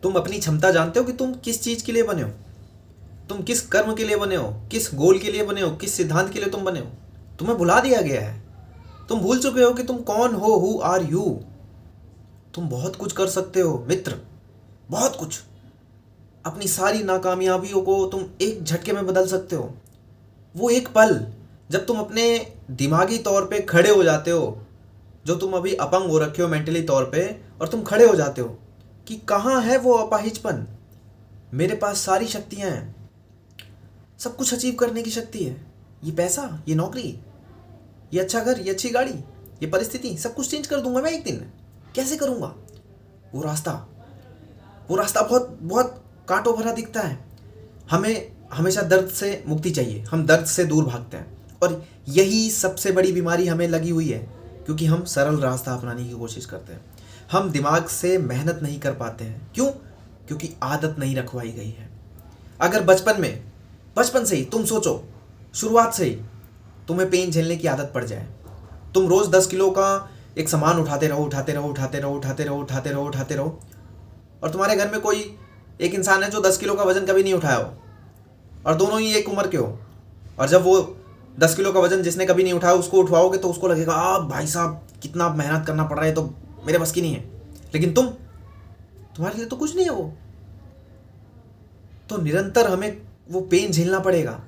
तुम अपनी क्षमता जानते हो कि तुम किस चीज़ के लिए बने हो? तुम किस कर्म के लिए बने हो? किस गोल के लिए बने हो? किस सिद्धांत के लिए तुम बने हो? तुम्हें भुला दिया गया है। तुम भूल चुके हो कि तुम कौन हो, हु आर यू। तुम बहुत कुछ कर सकते हो मित्र, बहुत कुछ। अपनी सारी नाकामयाबियों को तुम एक झटके में बदल सकते हो। वो एक पल जब तुम अपने दिमागी तौर पे खड़े हो जाते हो, जो तुम अभी अपंग हो रखे हो मेंटली तौर पे, और तुम खड़े हो जाते हो कि कहाँ है वो अपाहिजपन। मेरे पास सारी शक्तियाँ हैं, सब कुछ अचीव करने की शक्ति है। ये पैसा, ये नौकरी, ये अच्छा घर, ये अच्छी गाड़ी, ये परिस्थिति, सब कुछ चेंज कर दूंगा मैं एक दिन। कैसे करूँगा? वो रास्ता वो रास्ता बहुत बहुत कांटों भरा दिखता है। हमें हमेशा दर्द से मुक्ति चाहिए, हम दर्द से दूर भागते हैं, और यही सबसे बड़ी बीमारी हमें लगी हुई है, क्योंकि हम सरल रास्ता अपनाने की कोशिश करते हैं। हम दिमाग से मेहनत नहीं कर पाते हैं। क्यों? क्योंकि आदत नहीं रखवाई गई है। अगर बचपन से ही तुम सोचो, शुरुआत से ही तुम्हें पेन झेलने की आदत पड़ जाए, तुम रोज़ 10 किलो का एक सामान उठाते रहो, और तुम्हारे घर में कोई एक इंसान है जो 10 किलो का वजन कभी नहीं उठाया हो, और दोनों ही एक उम्र के हो, और जब वो 10 किलो का वजन जिसने कभी नहीं उठाया उसको उठवाओगे तो उसको लगेगा भाई साहब कितना मेहनत करना पड़ रहा है, तो मेरे बस की नहीं है। लेकिन तुम्हारे लिए तो कुछ नहीं है वो। तो निरंतर हमें वो पेन झेलना पड़ेगा।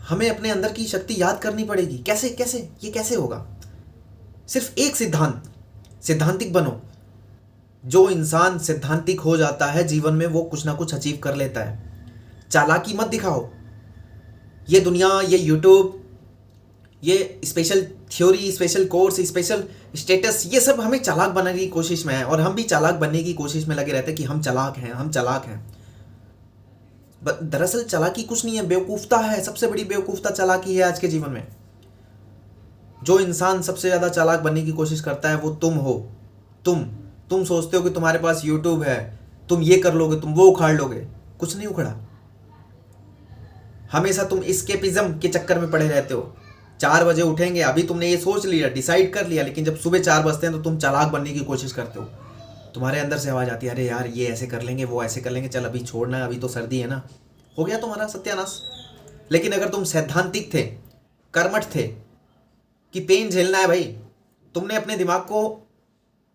हमें अपने अंदर की शक्ति याद करनी पड़ेगी। कैसे कैसे ये कैसे होगा? सिर्फ एक सिद्धांतिक बनो। जो इंसान सिद्धांतिक हो जाता है जीवन में, वो कुछ ना कुछ अचीव कर लेता है। चालाकी मत दिखाओ। ये दुनिया, ये यूट्यूब, ये special theory, special course, special status, ये सब हमें चालाक बनाने की कोशिश में है, और हम भी चालाक बनने की कोशिश में लगे रहते हैं कि हम चालाक हैं, हम चालाक हैं। दरअसल चालाकी कुछ नहीं है, बेवकूफ़ता है। सबसे बड़ी बेवकूफ़ता चालाकी है आज के जीवन में। जो इंसान सबसे ज़्यादा चालाक बनने की कोशिश करता है वो तुम हो। तुम सोचते हो कि तुम्हारे पास यूट्यूब है, तुम ये कर लोगे, तुम वो उखाड़ लोगे। कुछ नहीं उखड़ा। हमेशा तुम एस्केपिज्म के चक्कर में पड़े रहते हो। 4 बजे उठेंगे, अभी तुमने ये सोच लिया, डिसाइड कर लिया, लेकिन जब सुबह 4 बजते हैं तो तुम चालाक बनने की कोशिश करते हो। तुम्हारे अंदर से आवाज़ आती है, अरे यार ये ऐसे कर लेंगे, वो ऐसे कर लेंगे, चल अभी छोड़ना है, अभी तो सर्दी है ना। हो गया तुम्हारा सत्यानाश। लेकिन अगर तुम सैद्धांतिक थे, कर्मठ थे कि पेन झेलना है भाई, तुमने अपने दिमाग को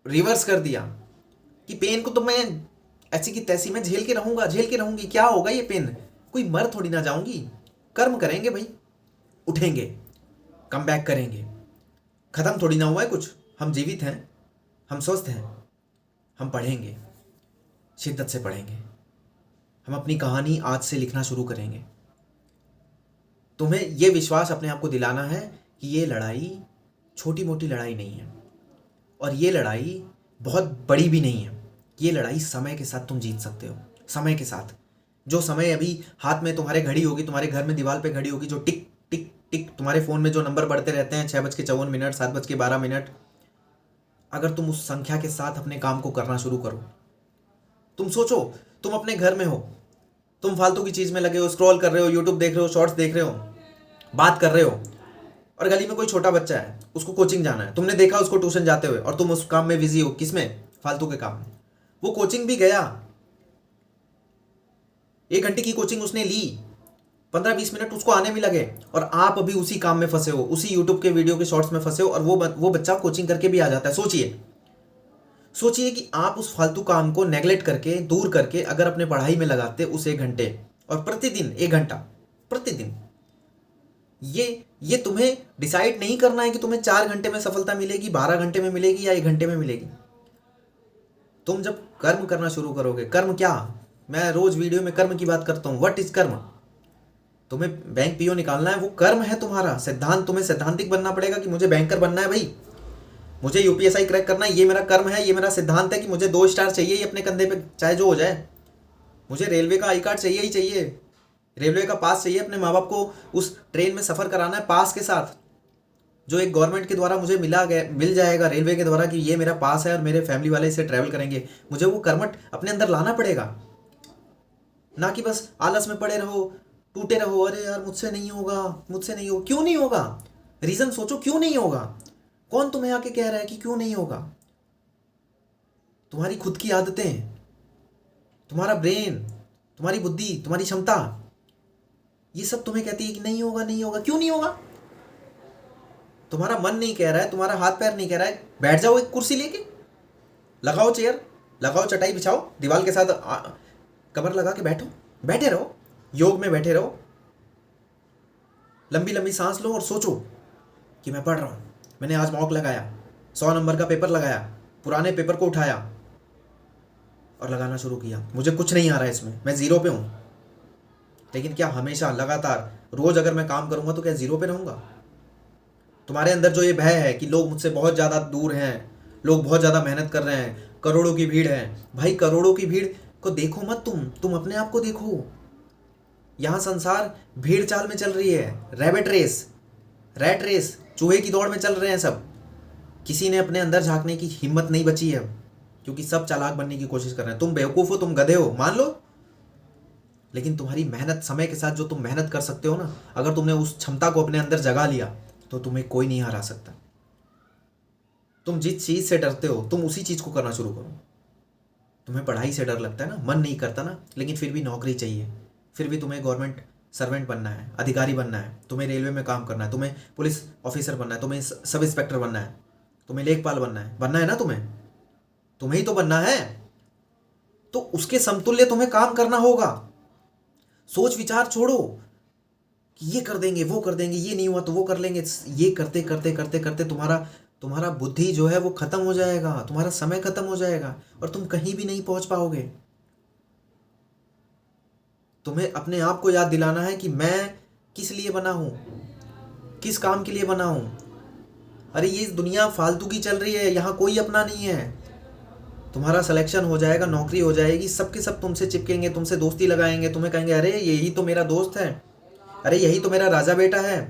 रिवर्स कर दिया कि पेन को तो मैं ऐसी की तैसी में झेल के रहूंगा, झेल के रहूंगी, क्या होगा ये पेन, कोई मर थोड़ी ना जाऊंगी। कर्म करेंगे भाई, उठेंगे, कम बैक करेंगे। खत्म थोड़ी ना हुआ है कुछ, हम जीवित हैं, हम स्वस्थ हैं, हम पढ़ेंगे, शिद्दत से पढ़ेंगे। हम अपनी कहानी आज से लिखना शुरू करेंगे। तुम्हें यह विश्वास अपने आप को दिलाना है कि ये लड़ाई छोटी मोटी लड़ाई नहीं है, और ये लड़ाई बहुत बड़ी भी नहीं है। ये लड़ाई समय के साथ तुम जीत सकते हो। समय के साथ, जो समय अभी हाथ में तुम्हारे घड़ी होगी, तुम्हारे घर में दीवार पे घड़ी होगी, जो टिक टिक टिक तुम्हारे फ़ोन में जो नंबर बढ़ते रहते हैं, 6:54, 7:12, अगर तुम उस संख्या के साथ अपने काम को करना शुरू करो। तुम सोचो, तुम अपने घर में हो, तुम फालतू की चीज़ में लगे हो, स्क्रॉल कर रहे हो, यूट्यूब देख रहे हो, शॉर्ट्स देख रहे हो, बात कर रहे हो, और गली में कोई छोटा बच्चा है, उसको कोचिंग जाना है, तुमने देखा उसको ट्यूशन जाते हुए, और तुम उस काम में बिजी हो। किसमें? फालतू के काम में। वो कोचिंग भी गया, 1 घंटे की कोचिंग उसने ली, 15-20 मिनट उसको आने में लगे, और आप अभी उसी काम में फंसे हो, उसी यूट्यूब के वीडियो के शॉर्ट्स में फंसे हो, और वो बच्चा कोचिंग करके भी आ जाता है। सोचिए कि आप उस फालतू काम को नेगलेक्ट करके, दूर करके, अगर अपने पढ़ाई में लगाते उस 1 घंटे, और प्रतिदिन 1 घंटा, प्रतिदिन। ये तुम्हें डिसाइड नहीं करना है कि तुम्हें 4 घंटे में सफलता मिलेगी, 12 घंटे में मिलेगी, या 1 घंटे में मिलेगी। तुम जब कर्म करना शुरू करोगे, कर्म क्या, मैं रोज वीडियो में कर्म की बात करता हूँ। व्हाट इज कर्म? तुम्हें बैंक पीओ निकालना है, वो कर्म है तुम्हारा। सिद्धांत, तुम्हें सैद्धांतिक बनना पड़ेगा कि मुझे बैंकर बनना है भाई, मुझे यूपीएसआई क्रैक करना है, ये मेरा कर्म है, ये मेरा सिद्धांत है कि मुझे 2 स्टार चाहिए ही अपने कंधे पे, चाहे जो हो जाए। मुझे रेलवे का आई कार्ड चाहिए ही चाहिए, रेलवे का पास चाहिए, अपने माँ बाप को उस ट्रेन में सफ़र कराना है पास के साथ, जो एक गवर्नमेंट के द्वारा मुझे मिल जाएगा, रेलवे के द्वारा, कि ये मेरा पास है और मेरे फैमिली वाले इसे ट्रैवल करेंगे। मुझे वो कर्मठ अपने अंदर लाना पड़ेगा, ना कि बस आलस में पड़े रहो, टूटे रहो, अरे यार मुझसे नहीं होगा, मुझसे नहीं होगा। क्यों नहीं होगा? रीज़न सोचो, क्यों नहीं होगा? कौन तुम्हें आके कह रहा है कि क्यों नहीं होगा? तुम्हारी खुद की आदतें, तुम्हारा ब्रेन, तुम्हारी बुद्धि, तुम्हारी क्षमता, ये सब तुम्हें कहती है कि नहीं होगा, नहीं होगा। क्यों नहीं होगा? तुम्हारा मन नहीं कह रहा है, तुम्हारा हाथ पैर नहीं कह रहा है, बैठ जाओ एक कुर्सी लेके, लगाओ चेयर, लगाओ चटाई बिछाओ, दीवार के साथ कमर लगा के बैठो, बैठे रहो, योग में बैठे रहो, लंबी लंबी सांस लो और सोचो कि मैं पढ़ रहा हूँ, मैंने आज मॉक लगाया, 100 नंबर का पेपर लगाया, पुराने पेपर को उठाया और लगाना शुरू किया, मुझे कुछ नहीं आ रहा है इसमें, मैं ज़ीरो पे हूँ। लेकिन क्या हमेशा लगातार रोज़ अगर मैं काम करूँगा तो क्या ज़ीरो पे रहूँगा? तुम्हारे अंदर जो ये भय है कि लोग मुझसे बहुत ज़्यादा दूर हैं, लोग बहुत ज़्यादा मेहनत कर रहे हैं, करोड़ों की भीड़ है, भाई करोड़ों की भीड़ को देखो मत, तुम अपने आप को देखो। यहाँ संसार भीड़ चाल में चल रही है, रैबिट रेस, रैट रेस, चूहे की दौड़ में चल रहे हैं सब। किसी ने अपने अंदर झांकने की हिम्मत नहीं बची है, क्योंकि सब चालाक बनने की कोशिश कर रहे हैं। तुम बेवकूफ़ हो, तुम गधे हो, मान लो, लेकिन तुम्हारी मेहनत, समय के साथ जो तुम मेहनत कर सकते हो ना, अगर तुमने उस क्षमता को अपने अंदर जगा लिया तो तुम्हें कोई नहीं हरा सकता। तुम जिस चीज़ से डरते हो तुम उसी चीज़ को करना शुरू करो। तुम्हें पढ़ाई से डर लगता है ना, मन नहीं करता ना, लेकिन फिर भी नौकरी चाहिए, फिर भी तुम्हें गवर्नमेंट सर्वेंट बनना है, अधिकारी बनना है, तुम्हें रेलवे में काम करना है, तुम्हें पुलिस ऑफिसर बनना है, तुम्हें सब इंस्पेक्टर बनना है, तुम्हें लेखपाल बनना है ना, तुम्हें ही तो बनना है। तो उसके समतुल्य तुम्हें काम करना होगा। सोच विचार छोड़ो कि ये कर देंगे, वो कर देंगे, ये नहीं हुआ तो वो कर लेंगे। ये करते करते करते करते तुम्हारा बुद्धि जो है वो खत्म हो जाएगा, तुम्हारा समय खत्म हो जाएगा और तुम कहीं भी नहीं पहुंच पाओगे। तुम्हें अपने आप को याद दिलाना है कि मैं किस लिए बना हूं, किस काम के लिए बना हूं। अरे ये दुनिया फालतू की चल रही है, यहाँ कोई अपना नहीं है। तुम्हारा सिलेक्शन हो जाएगा, नौकरी हो जाएगी, सबके सब तुमसे चिपकेंगे, तुमसे दोस्ती लगाएंगे, तुम्हें कहेंगे अरे यही तो मेरा दोस्त है, अरे यही तो मेरा राजा बेटा है,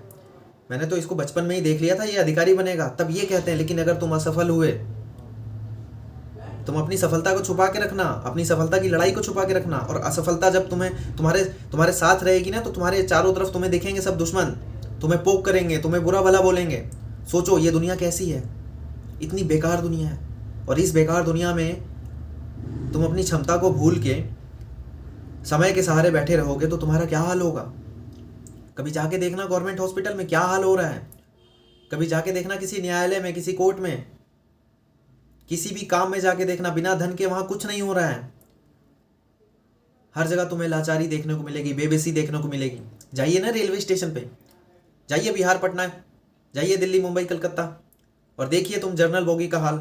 मैंने तो इसको बचपन में ही देख लिया था, ये अधिकारी बनेगा। तब ये कहते हैं। लेकिन अगर तुम असफल हुए, तुम अपनी सफलता को छुपा के रखना, अपनी सफलता की लड़ाई को छुपा के रखना। और असफलता जब तुम्हारे साथ रहेगी ना, तो तुम्हारे चारों तरफ तुम्हें दिखेंगे सब दुश्मन, तुम्हें पोक करेंगे, तुम्हें बुरा भला बोलेंगे। सोचो ये दुनिया कैसी है, इतनी बेकार दुनिया है। और इस बेकार दुनिया में तुम अपनी क्षमता को भूल के समय के सहारे बैठे रहोगे तो तुम्हारा क्या हाल होगा? कभी जाके देखना गवर्नमेंट हॉस्पिटल में क्या हाल हो रहा है, कभी जाके देखना किसी न्यायालय में, किसी कोर्ट में, किसी भी काम में जाके देखना, बिना धन के वहां कुछ नहीं हो रहा है। हर जगह तुम्हें लाचारी देखने को मिलेगी, बेबसी देखने को मिलेगी। जाइए ना रेलवे स्टेशन पे, जाइए बिहार पटना, जाइए दिल्ली मुंबई कलकत्ता और देखिए तुम जनरल बोगी का हाल।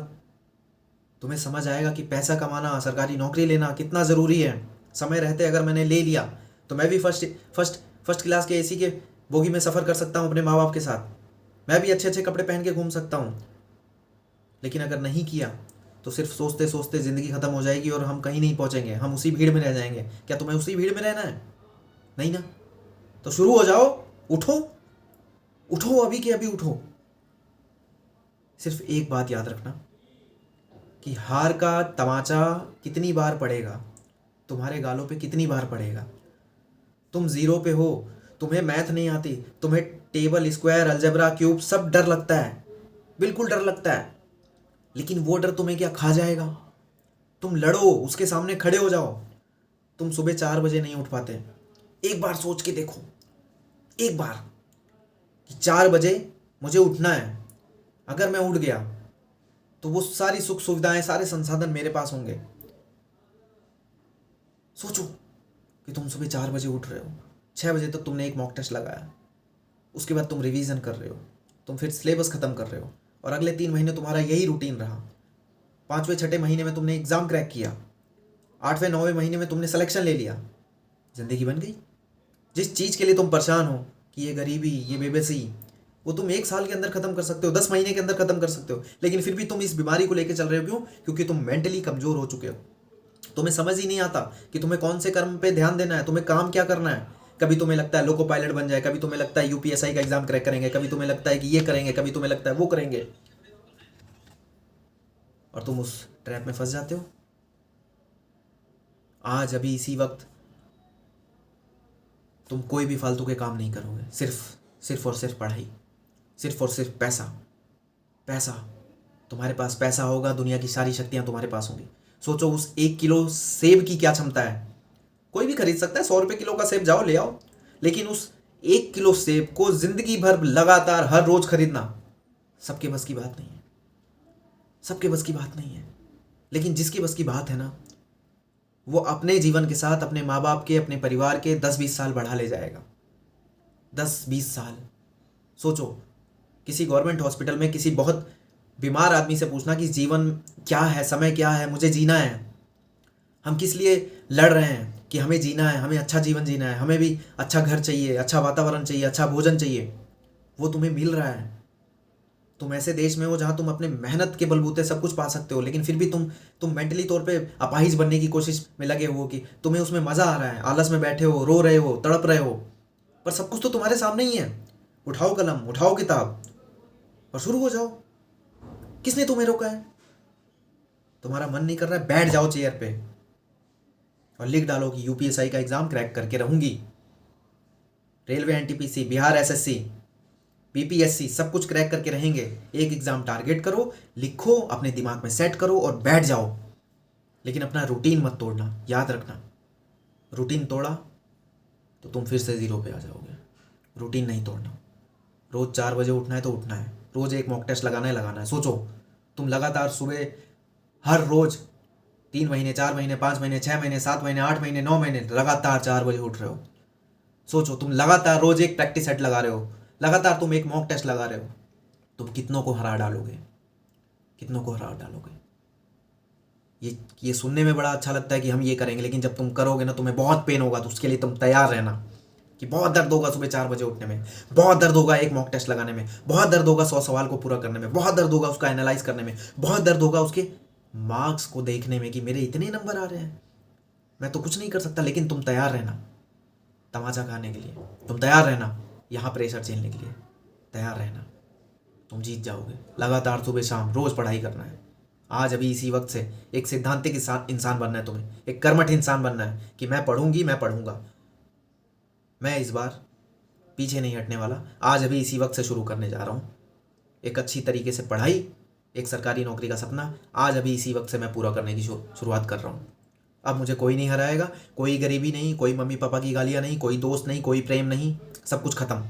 तुम्हें समझ आएगा कि पैसा कमाना, सरकारी नौकरी लेना कितना ज़रूरी है। समय रहते अगर मैंने ले लिया तो मैं भी फर्स्ट क्लास के एसी के बोगी में सफ़र कर सकता हूँ अपने माँ बाप के साथ, मैं भी अच्छे अच्छे कपड़े पहन के घूम सकता हूँ। लेकिन अगर नहीं किया तो सिर्फ सोचते सोचते ज़िंदगी ख़त्म हो जाएगी और हम कहीं नहीं पहुँचेंगे, हम उसी भीड़ में रह जाएंगे। क्या तुम्हें उसी भीड़ में रहना है? नहीं ना। तो शुरू हो जाओ, उठो, उठो, अभी के अभी उठो। सिर्फ एक बात याद रखना कि हार का तमाचा कितनी बार पड़ेगा, तुम्हारे गालों पे कितनी बार पड़ेगा। तुम ज़ीरो पे हो, तुम्हें मैथ नहीं आती, तुम्हें टेबल, स्क्वायर, अलजेब्रा, क्यूब सब डर लगता है, बिल्कुल डर लगता है। लेकिन वो डर तुम्हें क्या खा जाएगा? तुम लड़ो, उसके सामने खड़े हो जाओ। तुम सुबह 4 बजे नहीं उठ पाते, एक बार सोच के देखो, एक बार कि 4 बजे मुझे उठना है। अगर मैं उठ गया तो वो सारी सुख सुविधाएं, सारे संसाधन मेरे पास होंगे। सोचो कि तुम सुबह 4 बजे उठ रहे हो, 6 बजे तक तुमने एक मॉक टेस्ट लगाया, उसके बाद तुम रिवीजन कर रहे हो, तुम फिर सिलेबस ख़त्म कर रहे हो और अगले 3 महीने तुम्हारा यही रूटीन रहा। 5वें 6ठे महीने में तुमने एग्ज़ाम क्रैक किया, 8वें 9वें महीने में तुमने सिलेक्शन ले लिया, ज़िंदगी बन गई। जिस चीज़ के लिए तुम परेशान हो कि ये गरीबी, ये बेबसी, वो तुम 1 साल के अंदर ख़त्म कर सकते हो, 10 महीने के अंदर ख़त्म कर सकते हो। लेकिन फिर भी तुम इस बीमारी को लेकर चल रहे हो। क्यों? क्योंकि तुम मेंटली कमज़ोर हो चुके हो। तुम्हें समझ ही नहीं आता कि तुम्हें कौन से कर्म पे ध्यान देना है, तुम्हें काम क्या करना है। कभी तुम्हें लगता है लोको पायलट बन जाए, कभी तुम्हें लगता है यूपीएसआई का एग्जाम क्रैक करेंगे, कभी तुम्हें लगता है कि ये करेंगे, कभी तुम्हें लगता है वो करेंगे, और तुम उस ट्रैप में फंस जाते हो। आज अभी इसी वक्त तुम कोई भी फालतू के काम नहीं करोगे, सिर्फ और सिर्फ पढ़ाई, सिर्फ और सिर्फ पैसा। पैसा, तुम्हारे पास पैसा होगा, दुनिया की सारी शक्तियां तुम्हारे पास होंगी। सोचो उस 1 किलो सेब की क्या क्षमता है। कोई भी खरीद सकता है, 100 रुपये किलो का सेब जाओ ले आओ, लेकिन उस 1 किलो सेब को जिंदगी भर लगातार हर रोज खरीदना सबके बस की बात नहीं है, सबके बस की बात नहीं है। लेकिन जिसकी बस की बात है ना, वो अपने जीवन के साथ अपने माँ बाप के, अपने परिवार के 10-20 साल बढ़ा ले जाएगा। 10-20 साल। सोचो, किसी गवर्नमेंट हॉस्पिटल में किसी बहुत बीमार आदमी से पूछना कि जीवन क्या है, समय क्या है, मुझे जीना है, हम किस लिए लड़ रहे हैं कि हमें जीना है, हमें अच्छा जीवन जीना है, हमें भी अच्छा घर चाहिए, अच्छा वातावरण चाहिए, अच्छा भोजन चाहिए, वो तुम्हें मिल रहा है। तुम ऐसे देश में हो जहाँ तुम अपने मेहनत के बलबूते सब कुछ पा सकते हो, लेकिन फिर भी तुम मेंटली तौर पे अपाहिज बनने की कोशिश में लगे हो कि तुम्हें उसमें मज़ा आ रहा है, आलस में बैठे हो, रो रहे हो, तड़प रहे हो, पर सब कुछ तो तुम्हारे सामने ही है। उठाओ कलम, उठाओ किताब और शुरू हो जाओ। किसने तुम्हें रोका है? तुम्हारा मन नहीं कर रहा है, बैठ जाओ चेयर पे और लिख डालो कि यूपीएसआई का एग्ज़ाम क्रैक करके रहूंगी, railway NTPC, Bihar SSC, BPSC, सब कुछ क्रैक करके रहेंगे। एक एग्ज़ाम टारगेट करो, लिखो, अपने दिमाग में सेट करो और बैठ जाओ। लेकिन अपना रूटीन मत तोड़ना, याद रखना। रूटीन तोड़ा तो तुम फिर से ज़ीरो पे आ जाओगे। रूटीन नहीं तोड़ना। रोज़ 4 बजे उठना है तो उठना है, रोज़ एक मॉक टेस्ट लगाना है। सोचो, तुम लगातार सुबह हर रोज़ 3 महीने, 4 महीने, 5 महीने, 6 महीने, 7 महीने, 8 महीने, 9 महीने लगातार 4 बजे उठ रहे हो। सोचो, तुम लगातार रोज़ एक प्रैक्टिस सेट लगा रहे हो, लगातार तुम एक मॉक टेस्ट लगा रहे हो, तुम कितनों को हरा डालोगे, कितनों को हरा डालोगे। ये सुनने में बड़ा अच्छा लगता है कि हम ये करेंगे, लेकिन जब तुम करोगे ना तुम्हें बहुत पेन होगा, तो उसके लिए तुम तैयार रहना कि बहुत दर्द होगा सुबह 4 बजे उठने में, बहुत दर्द होगा एक मॉक टेस्ट लगाने में, बहुत दर्द होगा 100 सवाल को पूरा करने में, बहुत दर्द होगा उसका एनालाइज करने में, बहुत दर्द होगा उसके मार्क्स को देखने में कि मेरे इतने नंबर आ रहे हैं, मैं तो कुछ नहीं कर सकता। लेकिन तुम तैयार रहना तमाचा खाने के लिए, तुम तैयार रहना यहाँ प्रेशर झेलने के लिए, तैयार रहना। तुम जीत जाओगे। लगातार सुबह शाम रोज़ पढ़ाई करना है। आज अभी इसी वक्त से एक सैद्धांतिक इंसान बनना है तुम्हें, एक कर्मठ इंसान बनना है कि मैं पढ़ूंगी, मैं पढ़ूंगा, मैं इस बार पीछे नहीं हटने वाला। आज अभी इसी वक्त से शुरू करने जा रहा हूँ एक अच्छी तरीके से पढ़ाई, एक सरकारी नौकरी का सपना आज अभी इसी वक्त से मैं पूरा करने की शुरुआत कर रहा हूँ। अब मुझे कोई नहीं हराएगा, कोई गरीबी नहीं, कोई मम्मी पापा की गालियाँ नहीं, कोई दोस्त नहीं, कोई प्रेम नहीं, सब कुछ ख़त्म।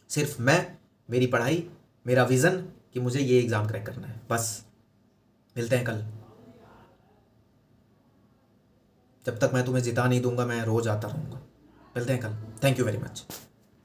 सिर्फ मैं, मेरी पढ़ाई, मेरा विज़न कि मुझे ये एग्ज़ाम क्रैक करना है, बस। मिलते हैं कल। जब तक मैं तुम्हें जिता नहीं दूंगा मैं रोज़ आता रहूँगा। मिलते हैं कल। Thank you very much.